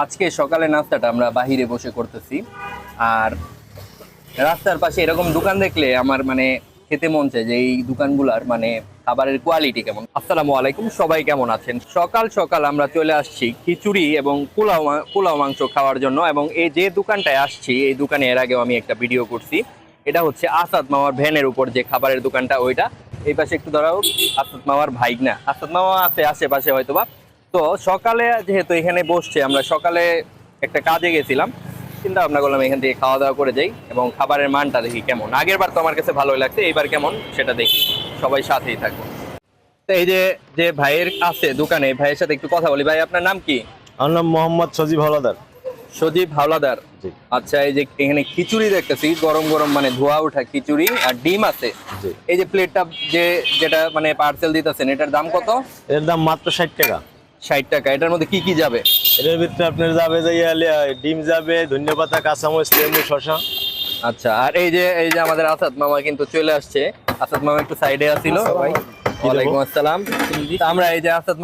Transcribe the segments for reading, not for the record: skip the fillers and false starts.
আজকে সকালে নাস্তাটা আমরা বাহিরে বসে করতেছি। আর রাস্তার পাশে এরকম দোকান দেখলে আমার মানে খেতে মন চায় যে এই দোকানগুলার মানে খাবারের কোয়ালিটি কেমন। আসসালামু আলাইকুম, সবাই কেমন আছেন? সকাল সকাল আমরা চলে আসছি খিচুড়ি এবং পোলাও মাংস খাওয়ার জন্য। এবং এই যে দোকানটায় আসছি এই দোকানে এর আগেও আমি একটা ভিডিও করছি। এটা হচ্ছে আসাদ মামার ভ্যানের উপর যে খাবারের দোকানটা, ওইটা। এই পাশে একটু ধরাও আসাদ মামার ভাইগনা, আসাদ মামা আছে আশেপাশে হয়তোবা। তো সকালে যেহেতু এখানে বসছে, আমরা সকালে একটা কাজে গেছিলাম, চিন্তা ভাবনা করলাম এখান থেকে খাওয়া দাওয়া করে যাই এবং খাবারের মানটা দেখি কেমন। আগের বার তো আমার কাছে ভালোই লাগছে, এইবার কেমন সেটা দেখি। সবাই সাথেই থাকবো। তো এই যে যে ভাইয়ের আছে দোকানে, ভাইয়ের সাথে একটু কথা বলি। ভাই, আপনার নাম কি? আমার নাম মোহাম্মদ সজীব হাওলাদার। সজীব হাওলাদার। জি। আচ্ছা, এই যে এখানে খিচুড়ি দেখতেছি, গরম গরম মানে ধোয়া ওঠা খিচুড়ি আর ডিম আছে। জি। এই যে প্লেটটা যেটা মানে পার্সেল দিতেছেন, এটার দাম কত? এর দাম মাত্র 60 টাকা। 60 টাকা। এটার মধ্যে কি কি যাবে? এর ভিতরে আপনার যাবে যে ডিম যাবে, ধন্যপাতা, কাঁচামরিচ, লেবু, শসা। আচ্ছা, আর এই যে আমাদের আসাদ মামা কিন্তু চলে আসছে। আসাদ মামা একটু সাইডে আসছিল। ভাই, ওয়ালাইকুম আসসালাম। তা আমরা এই যে আসাদ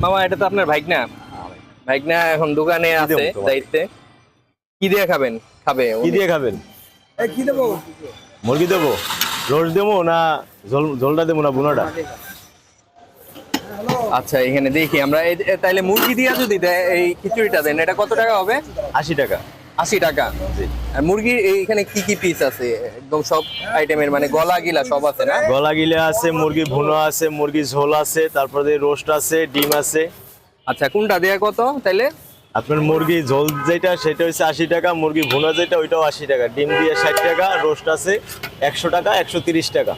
মামা এটা তো আপনার ভাইগনা। ভাইগনা এখন দোকানে আছে দায়িত্বে। কি দিয়ে খাবেন? কি দিয়ে খাবেন? কি দেবো? মুরগি দেবো, রোস্ট দেবো না ঝোলটা দেবো না বুনাটা? আচ্ছা, এখানে দেখি আমরা তাইলে মুরগি দিয়া যদি এই খিচুড়িটা দেন, এটা কত টাকা হবে? 80 টাকা। 80 টাকা। আর মুরগি এইখানে কি কি পিস আছে? একদম সব আইটেমের মানে গলা গিলা সব আছে না? গলা গিলে আছে, মুরগি ভুনো আছে, মুরগি ঝোল আছে, তারপরে রোস্ট আছে, ডিম আছে। আচ্ছা, কোনটা দেয়া কত তাইলে? আপনার মুরগি ঝোল যেটা সেটা হচ্ছে 80 টাকা, মুরগি ভুনো যেটা ওইটাও 80 টাকা, ডিম দিয়ে 60 টাকা, রোস্ট আছে 100 টাকা, 130 টাকা।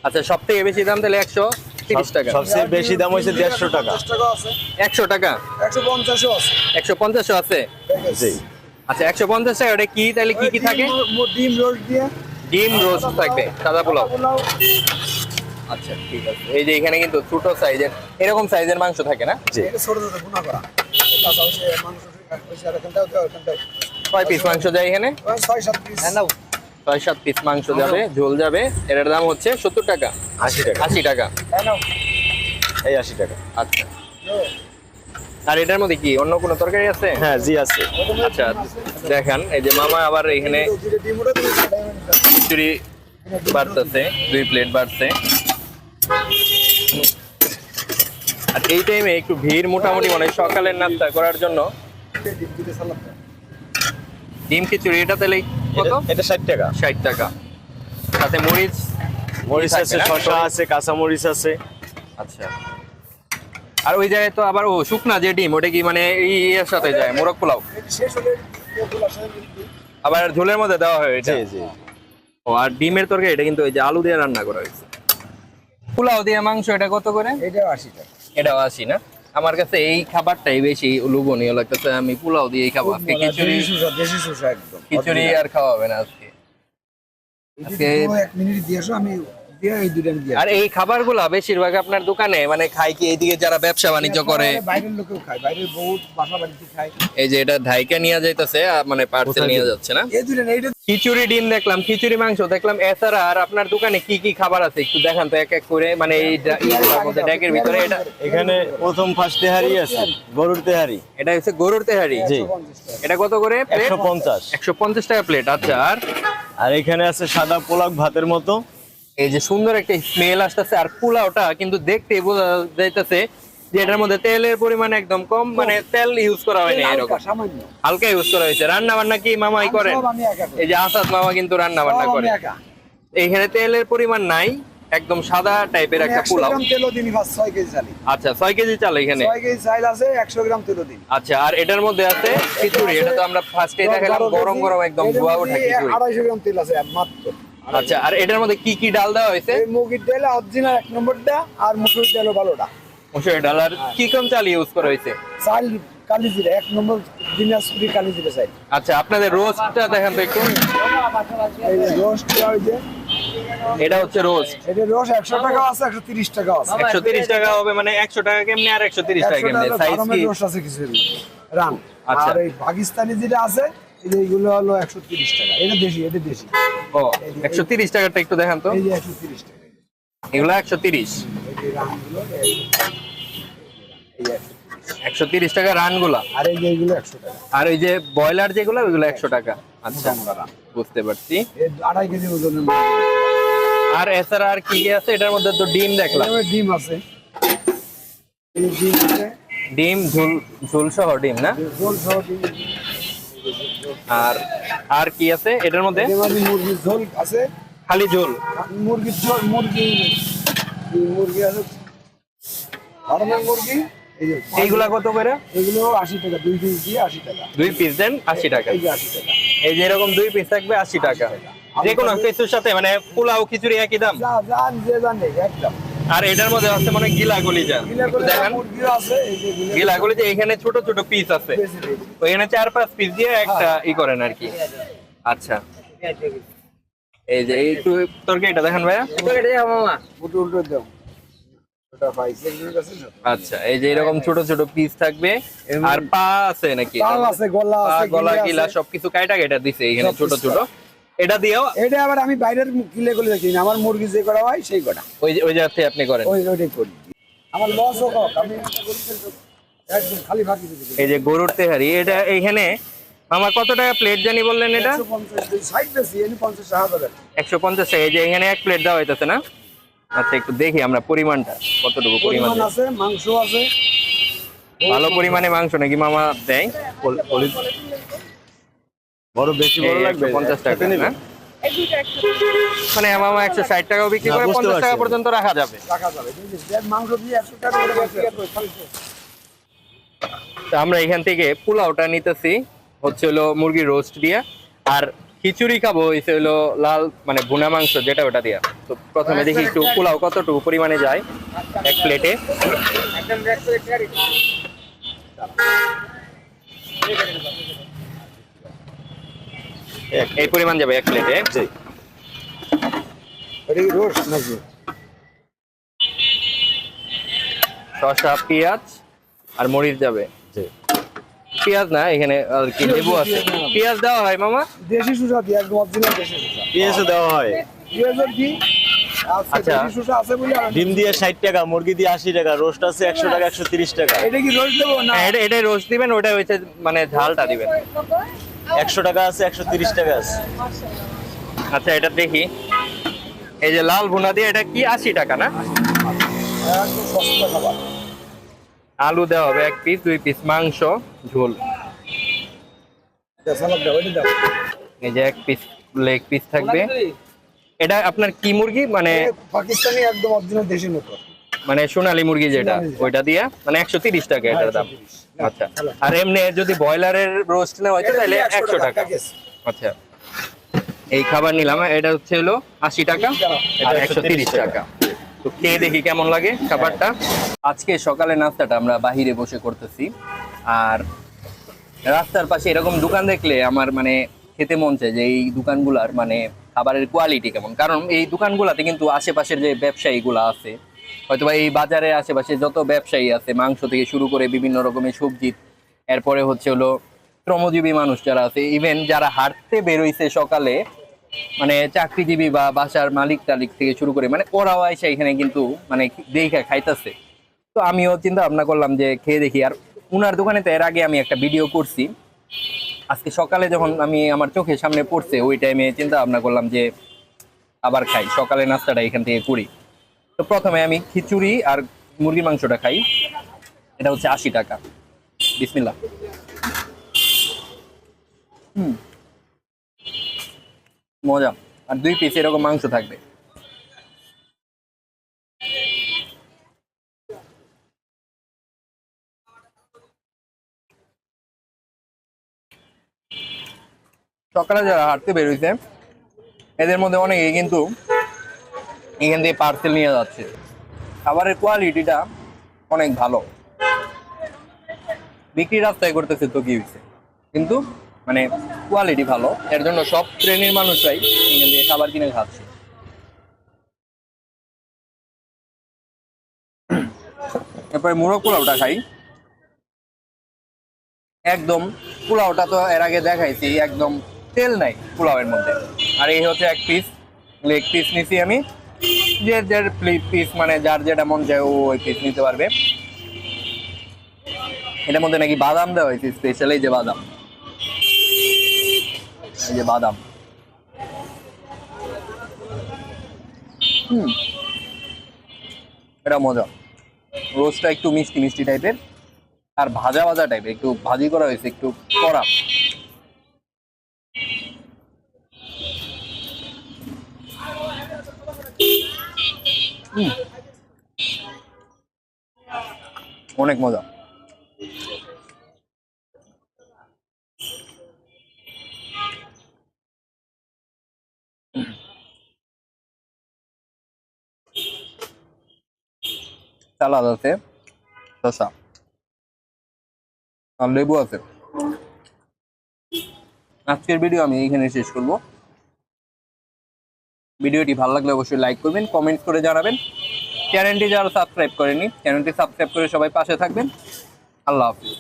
আচ্ছা, সব থেকে বেশি দাম তাহলে 130 টাকা। সবচেয়ে বেশি দাম হচ্ছে 150 টাকা। 100 টাকা? 150 আছে। 150 আছে? জি। আচ্ছা, 150 টাকা। ওটা কি তাহলে কি কি থাকে? ডিম রোস্ট দিয়ে ডিম রোস্ট থাকবে, সাদা পোলাও। পোলাও। আচ্ছা, ঠিক আছে। এই যে এখানে কিন্তু ছোট সাইজের এরকম সাইজের মাংস থাকে না? জি। এটা ছোট ছোট ভুনা করা। কাঁচা হচ্ছে মাংস হচ্ছে আর এখানটাও দাও, এখানটাও। কয় পিস মাংস যায় এখানে? 6-7 পিস। হ্যাঁ, নাও। 6-7 পিস মাংস যাবে, ঝোল যাবে। এটার দাম হচ্ছে 70 টাকা। 80 টাকা। 80 টাকা। হ্যাঁ, নাও। এই 80 টাকা। আচ্ছা, আর এটার মধ্যে কি অন্য কোনো তরকারি আছে? হ্যাঁ, জি আছে। আচ্ছা, দেখান। এই যে মামা আবার এখানে দুটো ডিম ওটা তুমি খিচুড়ি বাড়তেছে, 2 প্লেট বাড়ছে। আর এই টাইমে একটু ভিড় মোটামুটি মানে সকালের নাস্তা করার জন্য। দিতে সালাদ দাও। ডিম খিচুড়ি এটা তাহলে কত? এটা 60 টাকা। 60 টাকা। সাথে মরিচ মরিচ থাকবে আছে, না? শসা আছে, কাঁচা মরিচ আছে। আচ্ছা। আর ওই জায়গায় তো আবার শুকনা যে ডিম, ওটা কি মানে এর সাথে যায় মোরগ পোলাও? এটা শেষ হলে পোলাও সাথে দিবি। আবার ঝোলের মধ্যে দেওয়া হয় এটা? জি জি। ও, আর ডিমের তরকারি এটা কিন্তু ওই যে আলু দিয়ে রান্না করা হয়েছে। পোলাও দিয়ে মাংস এটা কত করে? এটাও 80 টাকা। এটাও 80 না? আমার কাছে এই খাবারটাই বেশি লোভনীয় লাগতেছে। আমি পোলাও দিয়েই খাবো আজকে। খিচুড়ি দেশি সুসা একদম। খিচুড়ি আর খাওয়া হবে না আজকে। আজকে 1 মিনিট দিয়ে আসো, আমি দিয়ে এই দুটো আমি দিয়ে আর এই খাবারগুলা বেশিরভাগ আপনার দোকানে মানে খাই কি এইদিকে যারা ব্যবসা বাণিজ্য করে? বাইরের লোকেও খায়, বাইরের বহুত বাসা বাড়িতে খায়। এই যে এটা ধাইকা নিয়ে যাইতেছে, মানে পার্সেল নিয়ে যাচ্ছে না? এই দুটো এইটা খিচুড়ি ডিম দেখলাম, খিচুড়ি মাংস দেখলাম। এছাড়া আর আপনার দোকানে কি কি খাবার আছে একটু দেখান তো এক এক করে, মানে এই মধ্যে ডেকের ভিতরে। এটা এখানে প্রথম ফার্স্ট তেহারি আছে, গরুর তেহারি। এটা হচ্ছে গরুর তেহারি। জি। 50 টাকা। এটা কত করে প্লেট? 150। 150 টাকা প্লেট। আচ্ছা, আর এখানে আছে সাদা পোলাও ভাতের মতো। এই যে সুন্দর একটা স্মেল আসতেছে। আর পোলাওটা কিন্তু দেখতে বোঝা যাইতেছে যে এটার মধ্যে তেলের পরিমাণ একদম কম, মানে তেল ইউজ করা হয়নি, এরকম সামান্য। হালকা ইউজ করা হয়েছে। রান্না বান্না কি মামাই করেন? সব আমি একা করি। এই যে আসাদ মামা কিন্তু রান্না বান্না সব করে। আমি একা। এইখানে তেলের পরিমাণ নাই, একদম সাদা টাইপের একটা 100 পোলাও। গ্রাম তেলও দিনই 6 কেজি চালি। আচ্ছা, 6 কেজি চাল এখানে। 6 কেজি চাল আছে, 100 গ্রাম তেলও দিন। আচ্ছা, আর এটার মধ্যে আছে খিচুড়ি। এটা তো আমরা ফার্স্টে দেখালাম, গরম গরম একদম ধোয়া ওঠা খিচুড়ি। 250 গ্রাম তেল আছে মাত্র। আচ্ছা, আর এটার মধ্যে কি কি ডাল দেওয়া হয়েছে? এই মুগের ডাল অরিজিনাল 1 নম্বরটা, আর মুসুর ডাল ভালোটা। মসুরের ডাল। আর কি কম চাল ইউজ করা হয়েছে? চাল কালি জিরা 1 নম্বর দিনাজপুরি কালি জিরা চাই। আচ্ছা, আপনাদের রোস্টটা দেখেন তো একটু। এই রোস্ট ওই যে এটা হচ্ছে রোস্ট। এটা রোস্ট 100 টাকা আছে, 130 টাকা আছে। 130 টাকা হবে, মানে 100 টাকা কেমনে আর 130 টাকা 100 কেমনে? টাকা সাইজ গরমের কি? রোস্ট আছে কিছু রান। আচ্ছা। আর এই পাকিস্তানি যেটা আছে, এই যে এগুলো হলো 130 টাকা। এটা দেশি, এটা দেশি। ও, 130 টাকাটা একটু দেখান তো। এই যে 130 টাকা। এগুলো 130। এই যে রানগুলো এই 130। 130 টাকা রানগুলা। আর এই যে এইগুলো 100 টাকা। আর ওই যে ব্রয়লার যেগুলো ওইগুলো 100 টাকা। আচ্ছা, বুঝতে পারছি। এই 2.5 কেজি ওজনের মুরগি। আর এছাড়া আর কি কি আছে এটার মধ্যে? তো ডিম দেখলাম, এখানে ডিম আছে, এই ডিম আছে, ডিম ঝোল, ঝোল সহ ডিম না? ঝোল সহ ডিম। আর আর কি আছে এটার মধ্যে? এর মধ্যে মুরগির ঝোল আছে, খালি ঝোল? মুরগির ঝোল, মুরগি আছে, ফার্মের মুরগি। এই যে এইগুলা কত করে? এগুলো 80 টাকা, 2 পিস দিয়ে 80 টাকা। 2 পিস দেন 80 টাকা। এই যে 80 টাকা। এই যে এরকম 2 পিস থাকবে 80 টাকা। যে কোনো কিছুর সাথে মানে পোলাও খিচুড়ি একই দাম? জান যে জানে একদম। আর এটার মধ্যে আছে মানে গিলা গলিজা, একটু দেখেন। মুরগিও আছে, এই যে গিলা গলিজা এখানে ছোট ছোট পিস আছে, ওইখানে 4-5 পিস দিয়ে একটা ই করেন আর কি। আচ্ছা, এই যে একটু তরকারিটা দেখেন ভাইয়া। উল্টো উল্টো দাও, ওটা পাইছে এর কাছে না। আচ্ছা, এই যে এরকম ছোট ছোট পিস থাকবে। আর পা আছে নাকি? তাও আছে, গলা পা, আছে, গলা, গিলা গিলা আছে। সবকিছু কাইটা কেটে দিছে এখানে ছোট ছোট। এটা দিয়েও এটা আবার আমি বাইরের কিলে করে দেখি না, আমার মুরগি যে করা হয় সেই কটা ওই জায়গাতে আপনি করেন? ওইটাই করি। আমার লস হোক, আমি একদম খালি ফাঁকি দিতে। এই যে গরুর তেহারি, এটা এইখানে মামা কত টাকা প্লেট জানি বললেন? এটা 150 সাইড বেশি, এনে 50 টাকা হবে। 150 টাকা। এই যে এখানে এক প্লেট দেওয়া হইতেছে না? আচ্ছা, একটু দেখি আমরা পরিমাণটা কতটুকু পরিমাণ পরিমাণ আছে, মাংস আছে, ভালো পরিমাণে মাংস নাকি মামা দেয়? বড় বেশি বড় এই লাগবে 150 টাকা না? মানে মামা 160 টাকাও বিক্রি করে, হ্যাঁ, বুঝতে 50 টাকা পারছি। পর্যন্ত রাখা যাবে। রাখা যাবে। মাংস দিয়ে 100 টাকা করে বেচে। তো আমরা এখান থেকে পোলাওটা নিতেছি হচ্ছে হলো মুরগির রোস্ট দিয়ে, আর খিচুড়ি খাবো হচ্ছে হলো লাল মানে ভুনা মাংস যেটা, ওটা দিয়া। তো প্রথমে দেখি একটু পোলাও কতটুকু পরিমাণে যায় এক প্লেটে। এই পরিমাণ যাবে এক প্লেটে। জি। এটা কি রোস্ট নাকি? শসা, পেঁয়াজ আর মরিচ যাবে। জি। পেঁয়াজ না, এখানে আর কি লেবু আছে। পেঁয়াজ দেওয়া হয় মামা? দেশি সুসা দিয়ে, একদম অরিজিনাল দেশি সুসা। পেঁয়াজও দেওয়া হয়। পেঁয়াজের কি আছে? আচ্ছা। দেশি সুসা আছে বলে ডিম দিয়ে 60 টাকা, মুরগি দিয়ে 80 টাকা, রোস্ট আছে 100 টাকা, 130 টাকা। এটা কি রোস্ট দেবো না? হ্যাঁ, এটাই রোস্ট দিবেন, ওটা হচ্ছে মানে ঝালটা দিবেন। 100 টাকা আছে, 130 টাকা আছে। আচ্ছা, এটা দেখি। এই যে লাল ভুনা দিয়ে, এটা কি 80 টাকা না? একদম সস্তা খাবার। আলু দেওয়া হবে 1 পিস, 2 পিস মাংস ঝোল। সালাদ দাও, এটা দাও। এই যে 1 পিস লেগ পিস থাকবে। এটা আপনার কি মুরগি মানে? পাকিস্তানি একদম অরিজিনাল দেশি মতো। মানে সোনালী মুরগি যেটা, সোনালী। ওইটা দিয়া মানে 130 টাকা এটার দাম। 130 আচ্ছা, আর এমনি যদি ব্রয়লারের রোস্ট নেওয়া হয় তাহলে 100 টাকা। আচ্ছা, এই খাবার নিলাম, এটা হচ্ছে হলো 80 টাকা, এটা 130 টাকা। তো খেয়ে দেখি কেমন লাগে খাবারটা। আজকে সকালে নাস্তাটা আমরা বাহিরে বসে করতেছি, আর রাস্তার পাশে এরকম দোকান দেখলে আমার মানে খেতে মন চায় যে এই দোকানগুলার মানে খাবারের কোয়ালিটি কেমন। কারণ এই দোকানগুলাতে কিন্তু আশেপাশের যে ব্যবসায়ীগুলো আছে, হয়তোবা এই বাজারের আশেপাশে যত ব্যবসায়ী আছে, মাংস থেকে শুরু করে বিভিন্ন রকমের সবজি, এরপরে হচ্ছে হলো শ্রমজীবী মানুষ যারা আছে, ইভেন যারা হাঁটতে বেরোইছে সকালে, মানে চাকরিজীবী বা বাসার মালিক টালিক থেকে শুরু করে, মানে ওরাও এসে এখানে কিন্তু মানে দেখে খাইতেছে। তো আমিও চিন্তা ভাবনা করলাম যে খেয়ে দেখি। আর উনার দোকানে তো এর আগে আমি একটা ভিডিও করছি, আজকে সকালে যখন আমি আমার চোখের সামনে পড়ছে ওই টাইমে চিন্তা ভাবনা করলাম যে আবার খাই, সকালে নাস্তাটা এখান থেকে করি। তো প্রথমে আমি খিচুড়ি আর মুরগির মাংসটা খাই, এটা হচ্ছে 80 টাকা। বিসমিল্লাহ। মজা। আর 2 পিস এরকম মাংস থাকবে। সকালে যারা হাঁটতে বেরোইছে এদের মধ্যে অনেকেই কিন্তু এখান থেকে পার্সেল নিয়ে যাচ্ছে। খাবারের কোয়ালিটিটা অনেক ভালো। বিক্রি রাস্তায় করতেছে তো কি হয়েছে, কিন্তু মানে কোয়ালিটি ভালো, এর জন্য সব শ্রেণীর মানুষরাই এখান থেকে খাবার কিনে খাচ্ছে। এরপরে মোরগ পোলাওটা খাই। একদম পোলাওটা তো এর আগে দেখাইছি, একদম তেল নাই পোলাওয়ের মধ্যে। আর এই হচ্ছে 1 পিস লেগ পিস নিছি আমি, যার পিস মানে যার যেটা মন চায় ও ওই পিস নিতে পারবে। এটার মধ্যে নাকি বাদাম দেওয়া হয়েছে স্পেশাল, এই যে বাদাম, এই যে বাদাম। এটা মজা। রোস্টটা একটু মিষ্টি মিষ্টি টাইপের, আর ভাজা ভাজা টাইপের, একটু ভাজি করা হয়েছে, একটু কড়া। অনেক মজা। সালাদ আছে, শসা আর লেবু আছে। আজকের ভিডিও আমি এইখানে শেষ করব। ভিডিওটি ভালো লাগলে অবশ্যই লাইক করবেন, কমেন্ট করে জানাবেন। চ্যানেলটি যারা সাবস্ক্রাইব করেনি, চ্যানেলটি সাবস্ক্রাইব করে সবাই পাশে থাকবেন। আল্লাহ হাফিজ।